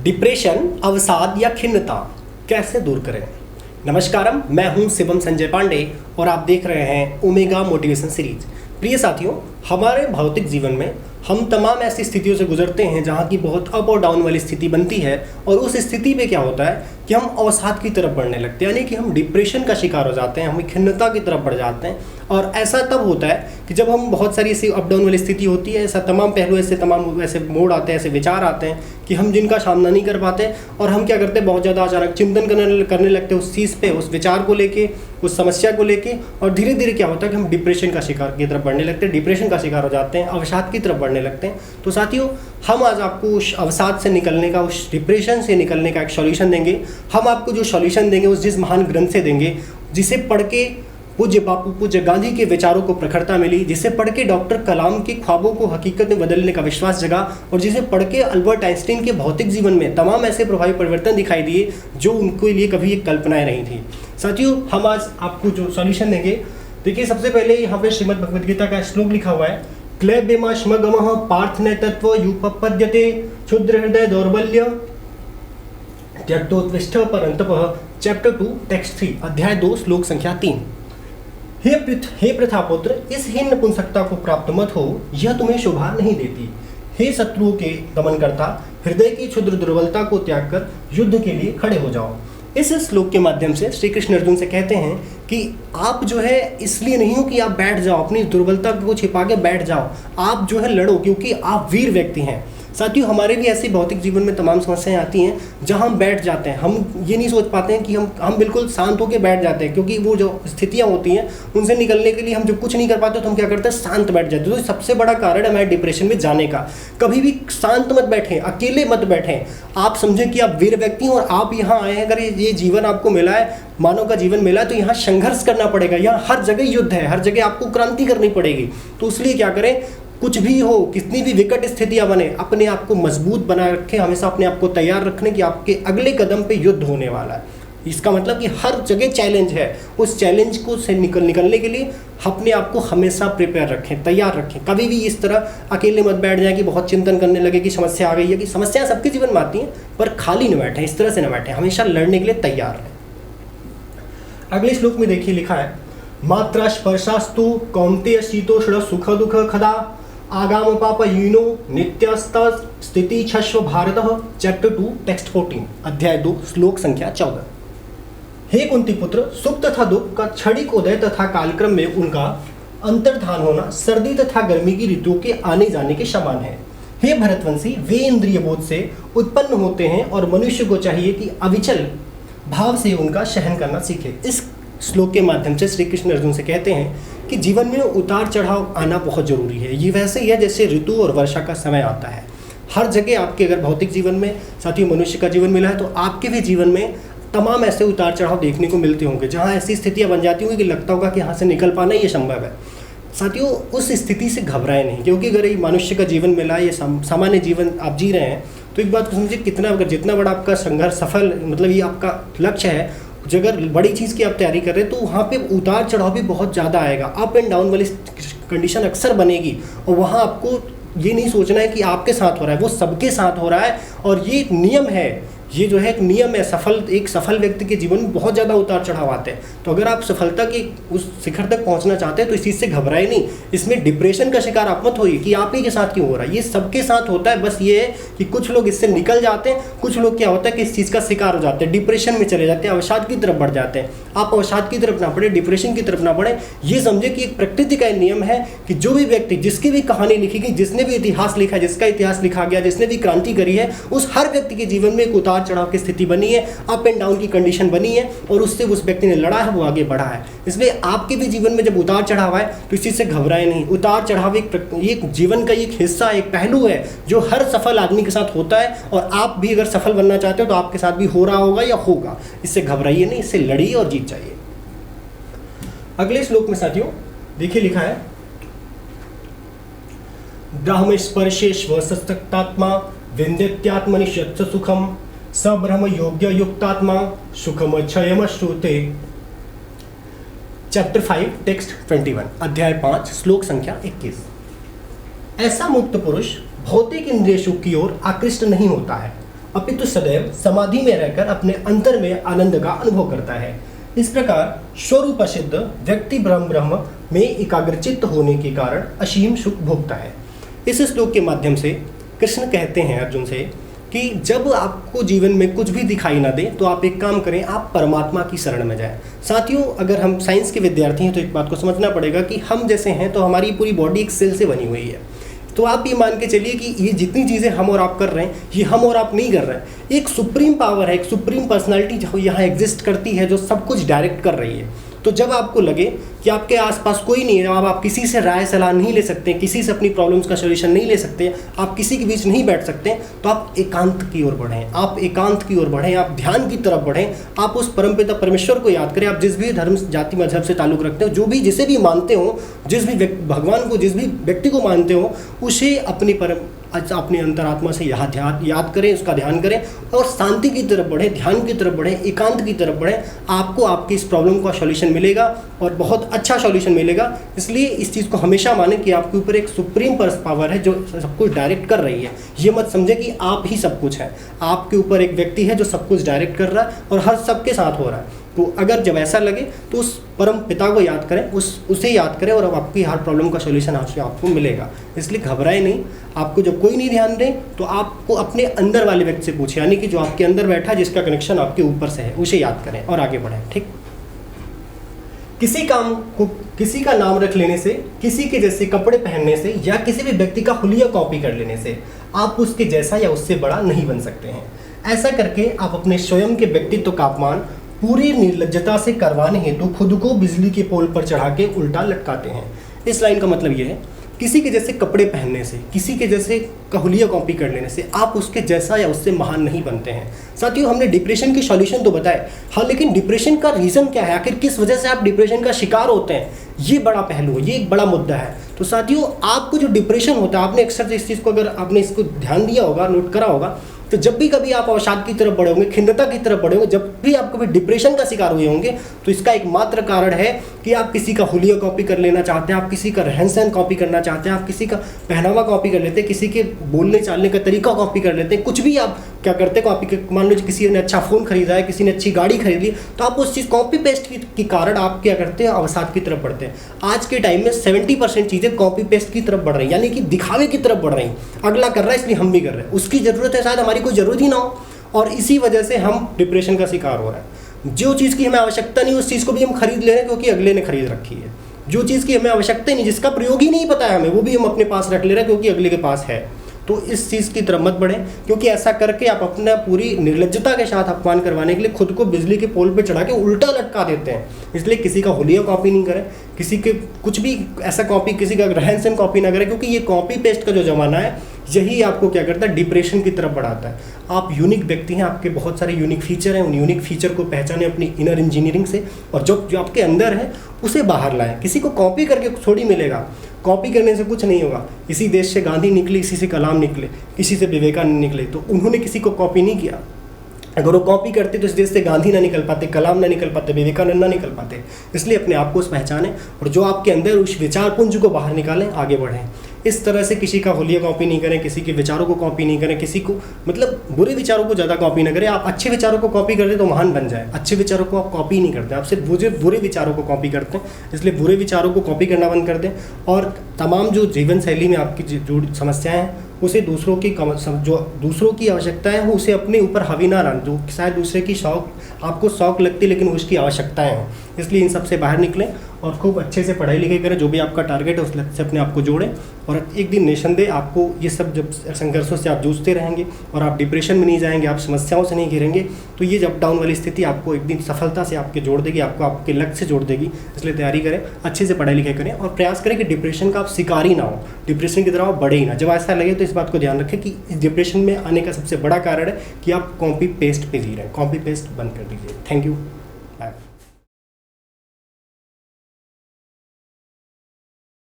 Depression, अवसाद या खिन्नता कैसे दूर करें। नमस्कारम, मैं हूं शिवम संजय पांडे और आप देख रहे हैं ओमेगा मोटिवेशन सीरीज। प्रिय साथियों, हमारे भौतिक जीवन में हम तमाम ऐसी स्थितियों से गुजरते हैं जहां की बहुत अप और डाउन वाली स्थिति बनती है और उस स्थिति में क्या होता है कि हम अवसाद की तरफ बढ़ने लगते हैं, यानी कि हम डिप्रेशन का शिकार हो जाते हैं, हम खिन्नता की तरफ बढ़ जाते हैं। और ऐसा तब होता है कि जब हम बहुत सारी ऐसी अप डाउन वाली स्थिति होती है, ऐसा तमाम पहलू ऐसे तमाम ऐसे मोड़ आते हैं, ऐसे विचार आते हैं कि हम जिनका सामना नहीं कर पाते और हम क्या करते हैं, बहुत ज़्यादा अचानक चिंतन करने लगते हैं उस चीज़ पे, उस विचार को लेके, उस समस्या को लेके, और धीरे धीरे क्या होता है कि हम डिप्रेशन का शिकार की तरफ बढ़ने लगते हैं, डिप्रेशन का शिकार हो जाते हैं, अवसाद की तरफ बढ़ने लगते हैं। तो साथियों, हम आज आपको उस अवसाद से निकलने का, उस डिप्रेशन से निकलने का एक सॉल्यूशन देंगे। हम आपको जो सॉल्यूशन देंगे उस जिस महान ग्रंथ से देंगे जिसे पढ़ के पूज्य बापू, पूज्य गांधी के विचारों को प्रखरता मिली, जिसे पढ़ के डॉक्टर कलाम के ख्वाबों को हकीकत में बदलने का विश्वास जगा, और जिसे पढ़ के अल्बर्ट आइंस्टीन के भौतिक जीवन में तमाम ऐसे प्रभावी परिवर्तन दिखाई दिए जो उनके लिए कभी एक कल्पनाएं नहीं थी। साथियों, हम आज आपको जो सॉल्यूशन देंगे, देखिए सबसे पहले यहाँ पे श्रीमद् भगवद गीता का श्लोक लिखा हुआ है, क्लैब्यम श्मगमः पार्थने तत्व युपपद्यते क्षुद्र हृदय दौर्बल्य त्यक्तोत्तिष्ठ परन्तपः। चैप्टर 2 टेक्स्ट 3 अध्याय 2 श्लोक संख्या 3। हे प्रथापुत्र, इस हीन नपुंसकता को प्राप्त मत हो, यह तुम्हें शोभा नहीं देती। हे शत्रुओं के दमनकर्ता, हृदय की क्षुद्र दुर्बलता को त्याग कर युद्ध के लिए खड़े हो जाओ। इस श्लोक के माध्यम से श्री कृष्ण अर्जुन से कहते हैं कि आप जो है इसलिए नहीं हो कि आप बैठ जाओ, अपनी दुर्बलता को छिपा के बैठ जाओ, आप जो है लड़ो, क्योंकि आप वीर व्यक्ति हैं। साथियों, हमारे भी ऐसी भौतिक जीवन में तमाम समस्याएं आती हैं जहां हम बैठ जाते हैं, हम ये नहीं सोच पाते हैं कि हम बिल्कुल शांत होकर बैठ जाते हैं, क्योंकि वो जो स्थितियां होती हैं उनसे निकलने के लिए हम जब कुछ नहीं कर पाते तो हम क्या करते हैं, शांत बैठ जाते हैं। तो सबसे बड़ा कारण है हमारे डिप्रेशन में जाने का। कभी भी शांत मत बैठें, अकेले मत बैठें। आप समझें कि आप वीर व्यक्ति हैं और आप यहाँ आए हैं, अगर ये जीवन आपको मिला है, मानव का जीवन मिला है, तो यहाँ संघर्ष करना पड़ेगा, यहाँ हर जगह युद्ध है, हर जगह आपको क्रांति करनी पड़ेगी। तो इसलिए क्या करें, कुछ भी हो, कितनी भी विकट स्थितियां बने, अपने आप को मजबूत बनाए रखें, हमेशा अपने आप को तैयार रखने कि आपके अगले कदम पे युद्ध होने वाला है। इसका मतलब कि हर जगह चैलेंज है, उस चैलेंज को से निकलने के लिए अपने आप को हमेशा प्रिपेयर रखें, तैयार रखें। कभी भी इस तरह अकेले मत बैठ जाएं कि बहुत चिंतन करने लगे कि समस्या आ गई है, कि समस्याएं सबके जीवन में आती हैं, पर खाली न बैठें, इस तरह से न बैठें, हमेशा लड़ने के लिए तैयार रहें। अगले श्लोक में देखिए लिखा है, मात्रा स्पर्शास्तु कौन्तेय शीतोष्ण सुख दुख खदा आगाम पाप हीनो नित्यस्ता स्थिति छश्व भारत। चैप्टर 2 टेक्स्ट 14 अध्याय 2 श्लोक संख्या 14। हे कुंती पुत्र, सुख तथा दुख का क्षणिक उदय तथा कालक्रम में उनका अंतर्धान होना सर्दी तथा गर्मी की ऋतुओं के आने जाने के समान है। हे भरतवंशी, वे इंद्रिय बोध से उत्पन्न होते हैं और मनुष्य को चाहिए कि अविचल भाव से उनका सहन करना सीखे। इस श्लोक के माध्यम से श्री कृष्ण अर्जुन से कहते हैं कि जीवन में उतार चढ़ाव आना बहुत जरूरी है। ये वैसे ही है जैसे ऋतु और वर्षा का समय आता है। हर जगह आपके अगर भौतिक जीवन में साथियों मनुष्य का जीवन मिला है, तो आपके भी जीवन में तमाम ऐसे उतार चढ़ाव देखने को मिलते होंगे, जहाँ ऐसी स्थितियाँ बन जाती होंगी कि लगता होगा कि यहाँ से निकल पाना ये संभव है। साथियों, उस स्थिति से घबराए नहीं, क्योंकि अगर ये मनुष्य का जीवन मिला है, ये सामान्य जीवन आप जी रहे हैं, तो एक बात को समझिए, कितना अगर जितना बड़ा आपका संघर्ष सफल, मतलब ये आपका लक्ष्य है, अगर बड़ी चीज़ की आप तैयारी कर रहे हैं, तो वहाँ पे उतार चढ़ाव भी बहुत ज़्यादा आएगा, अप एंड डाउन वाली कंडीशन अक्सर बनेगी। और वहाँ आपको ये नहीं सोचना है कि आपके साथ हो रहा है, वो सबके साथ हो रहा है, और ये एक नियम है, ये जो है एक नियम है। एक सफल व्यक्ति के जीवन में बहुत ज़्यादा उतार चढ़ाव आते हैं। तो अगर आप सफलता की उस शिखर तक पहुंचना चाहते हैं तो इस चीज़ से घबराए नहीं, इसमें डिप्रेशन का शिकार आप मत होइए कि आप ही के साथ क्यों हो रहा है, ये सबके साथ होता है। बस ये है कि कुछ लोग इससे निकल जाते हैं, कुछ लोग क्या होता है कि इस चीज़ का शिकार हो जाते हैं, डिप्रेशन में चले जाते हैं, अवसाद की तरफ बढ़ जाते हैं। आप अवसाद की तरफ ना पड़े, डिप्रेशन की तरफ ना पड़े। ये समझे कि एक प्रकृति का नियम है कि जो भी व्यक्ति, जिसकी भी कहानी लिखी गई, जिसने भी इतिहास लिखा, जिसका इतिहास लिखा गया, जिसने भी क्रांति करी है, उस हर व्यक्ति के जीवन में एक उतार चढ़ाव की स्थिति बनी है, अप एंड डाउन की कंडीशन बनी है, और उससे उस व्यक्ति ने लड़ा है, वो आगे बढ़ा है। इसलिए आपके भी जीवन में जब उतार चढ़ाव आए तो इस चीज़ से घबराए नहीं। उतार चढ़ाव एक जीवन का एक हिस्सा, एक पहलू है जो हर सफल आदमी के साथ होता है, और आप भी अगर सफल बनना चाहते हो तो आपके साथ भी हो रहा होगा या होगा। इससे घबराइए नहीं, इससे लड़िए और जीत जाइए। अगले श्लोक में साथियों देखिए लिखा है, ब्राह्म स्पर्शेश्व सशक्तात्मा विंध्यत्यात्मनिषत्स सुखम सब्रह्म योग्य युक्तात्मा सुखम क्षयम श्रुते। चैप्टर 5 टेक्स्ट 21 अध्याय 5 श्लोक संख्या 21। ऐसा मुक्त पुरुष भौतिक इंद्रिय सुख की ओर आकृष्ट नहीं होता है अपितु सदैव समाधि में रहकर अपने अंतर में आनंद का अनुभव करता है। इस प्रकार स्वरूप सिद्ध व्यक्ति ब्रह्म में एकाग्रचित्त होने के कारण असीम सुख भोगता है। इस श्लोक के माध्यम से कृष्ण कहते हैं अर्जुन से कि जब आपको जीवन में कुछ भी दिखाई ना दे तो आप एक काम करें, आप परमात्मा की शरण में जाएं। साथियों, अगर हम साइंस के विद्यार्थी हैं तो एक बात को समझना पड़ेगा कि हम जैसे हैं तो हमारी पूरी बॉडी एक सेल से बनी हुई है। तो आप ये मान के चलिए कि ये जितनी चीज़ें हम और आप कर रहे हैं ये हम और आप नहीं कर रहे हैं। एक सुप्रीम पावर है, एक सुप्रीम पर्सनालिटी जो यहाँ एग्जिस्ट करती है, जो सब कुछ डायरेक्ट कर रही है। तो जब आपको लगे कि आपके आसपास कोई नहीं है, आप किसी से राय सलाह नहीं ले सकते, किसी से अपनी प्रॉब्लम्स का सोल्यूशन नहीं ले सकते, आप किसी के बीच नहीं बैठ सकते, तो आप एकांत की ओर बढ़ें, आप एकांत की ओर बढ़ें, आप ध्यान की तरफ बढ़ें, आप उस परमपिता परमेश्वर को याद करें। आप जिस भी धर्म जाति मजहब से ताल्लुक़ रखते हो, जो भी जिसे भी मानते हो, जिस भी भगवान को, जिस भी व्यक्ति को मानते हो, उसे अपनी अंतरात्मा से याद करें, उसका ध्यान करें और शांति की तरफ बढ़ें, ध्यान की तरफ बढ़ें, एकांत की तरफ बढ़ें। आपको आपकी इस प्रॉब्लम का सॉल्यूशन मिलेगा और बहुत अच्छा सॉल्यूशन मिलेगा। इसलिए इस चीज़ को हमेशा मानें कि आपके ऊपर एक सुप्रीम पावर है जो सब कुछ डायरेक्ट कर रही है। ये मत समझे कि आप ही सब कुछ हैं, आपके ऊपर एक व्यक्ति है जो सब कुछ डायरेक्ट कर रहा है और हर सबके साथ हो रहा है। तो अगर जब ऐसा लगे तो उस परम पिता को याद करें, उसे याद करें और अब आपकी हर प्रॉब्लम का सॉल्यूशन आपको मिलेगा। इसलिए घबराए नहीं। आपको जब कोई नहीं ध्यान दे तो आपको अपने अंदर वाले व्यक्ति से पूछे, यानी कि जो आपके अंदर बैठा, जिसका कनेक्शन आपके ऊपर से है, उसे याद करें और आगे बढ़ें। ठीक। किसी का नाम रख लेने से, किसी के जैसे कपड़े पहनने से या किसी भी व्यक्ति का हुलिया कॉपी कर लेने से आप उसके जैसा या उससे बड़ा नहीं बन सकते हैं। ऐसा करके आप अपने स्वयं के व्यक्तित्व का अपमान पूरी निर्लज्जता से करवाने हेतु खुद को बिजली के पोल पर चढ़ा के उल्टा लटकाते हैं। इस लाइन का मतलब ये है, किसी के जैसे कपड़े पहनने से, किसी के जैसे हुलिया कॉपी कर लेने से आप उसके जैसा या उससे महान नहीं बनते हैं। साथियों, हमने डिप्रेशन के सॉल्यूशन तो बताए, हाँ, लेकिन डिप्रेशन का रीज़न क्या है, आखिर किस वजह से आप डिप्रेशन का शिकार होते हैं, ये बड़ा पहलू है, ये एक बड़ा मुद्दा है। तो साथियों, आपको जो डिप्रेशन होता है, आपने अक्सर इस चीज़ को, अगर आपने इसको ध्यान दिया होगा, नोट करा होगा, तो जब भी कभी आप अवसाद की तरफ बढ़े होंगे, खिन्नता की तरफ बढ़े होंगे, जब भी आप कभी डिप्रेशन का शिकार हुए होंगे, तो इसका एकमात्र कारण है कि आप किसी का हुलिया कॉपी कर लेना चाहते हैं, आप किसी का रहन सहन कॉपी करना चाहते हैं, आप किसी का पहनावा कॉपी कर लेते हैं, किसी के बोलने चालने का तरीका कॉपी कर लेते हैं, कुछ भी आप क्या करते हैं कॉपी। मान लो किसी ने अच्छा फ़ोन खरीदा है, किसी ने अच्छी गाड़ी खरीदी, तो आप उस चीज़ कॉपी पेस्ट के कारण आप क्या करते हैं, अवसाद की तरफ बढ़ते हैं। आज के टाइम में 70% चीज़ें कॉपी पेस्ट की तरफ बढ़ रही हैं, यानी कि दिखावे की तरफ बढ़ रही हैं। अगला कर रहा है इसलिए हम भी कर रहे हैं, उसकी ज़रूरत है, शायद हमारी कोई ज़रूरत ही ना हो, और इसी वजह से हम डिप्रेशन का शिकार हो रहा है। जो चीज़ की हमें आवश्यकता नहीं, उस चीज़ को भी हम खरीद ले रहे हैं क्योंकि अगले ने खरीद रखी है। जो चीज़ की हमें आवश्यकता ही नहीं, जिसका प्रयोग ही नहीं पता है हमें, वो भी हम अपने पास रख ले रहे हैं क्योंकि अगले के पास है। तो इस चीज़ की तरफ मत बढ़ें, क्योंकि ऐसा करके आप अपना पूरी निर्लज्जता के साथ अपमान करवाने के लिए खुद को बिजली के पोल पे चढ़ा के उल्टा लटका देते हैं। इसलिए किसी का हुलिया कॉपी नहीं करें, किसी के कुछ भी ऐसा कॉपी, किसी का रहन सहन कॉपी ना करें, क्योंकि ये कॉपी पेस्ट का जो ज़माना है यही आपको क्या करता है, डिप्रेशन की तरफ बढ़ाता है। आप यूनिक व्यक्ति हैं, आपके बहुत सारे यूनिक फीचर हैं, उन यूनिक फीचर को पहचानें अपनी इनर इंजीनियरिंग से, और जो आपके अंदर है उसे बाहर लाएं। किसी को कॉपी करके थोड़ी मिलेगा, कॉपी करने से कुछ नहीं होगा। इसी देश से गांधी निकले, इसी से कलाम निकले, इसी से विवेकानंद निकले, तो उन्होंने किसी को कॉपी नहीं किया। अगर वो कॉपी करते तो इस देश से गांधी ना निकल पाते, कलाम ना निकल पाते, विवेकानंद ना निकल पाते। इसलिए अपने आप को पहचानें और जो आपके अंदर उस विचार पुंज को बाहर निकालें, आगे बढ़ें। इस तरह से किसी का हुलिया कॉपी नहीं करें, किसी के विचारों को कॉपी नहीं करें, किसी को मतलब बुरे विचारों को ज़्यादा कॉपी ना करें। आप अच्छे विचारों को कॉपी कर दें तो महान बन जाए, अच्छे विचारों को आप कॉपी नहीं करते, आप सिर्फ बुरे विचारों को कॉपी करते हैं। इसलिए बुरे विचारों को कॉपी करना बंद कर दें और तमाम जो जीवन शैली में आपकी जो समस्याएँ हैं उसे दूसरों की आवश्यकता है, वो उसे अपने ऊपर हावी ना डालें। जो शायद दूसरे की आपको शौक लगती है लेकिन उसकी आवश्यकताएं हों। इसलिए इन सब से बाहर निकलें और खूब अच्छे से पढ़ाई लिखाई करें, जो भी आपका टारगेट है उस लक्ष्य से अपने आप को जोड़ें और एक दिन निसंदेह आपको ये सब जब संघर्षों से आप जूझते रहेंगे और आप डिप्रेशन में नहीं जाएंगे, आप समस्याओं से नहीं घिरेंगे, तो ये जब डाउन वाली स्थिति आपको एक दिन सफलता से आपके जोड़ देगी, आपको आपके लक्ष्य से जोड़ देगी। इसलिए तैयारी करें, अच्छे से पढ़ाई लिखाई करें और प्रयास करें कि डिप्रेशन का आप शिकार ही ना हो, डिप्रेशन की तरफ आप बढ़े ही ना। जब ऐसा लगे तो इस बात को ध्यान रखें कि इस डिप्रेशन में आने का सबसे बड़ा कारण है कि आप कॉपी पेस्ट पे जी रहे हैं। कॉपी पेस्ट बंद कर दीजिए। Thank you.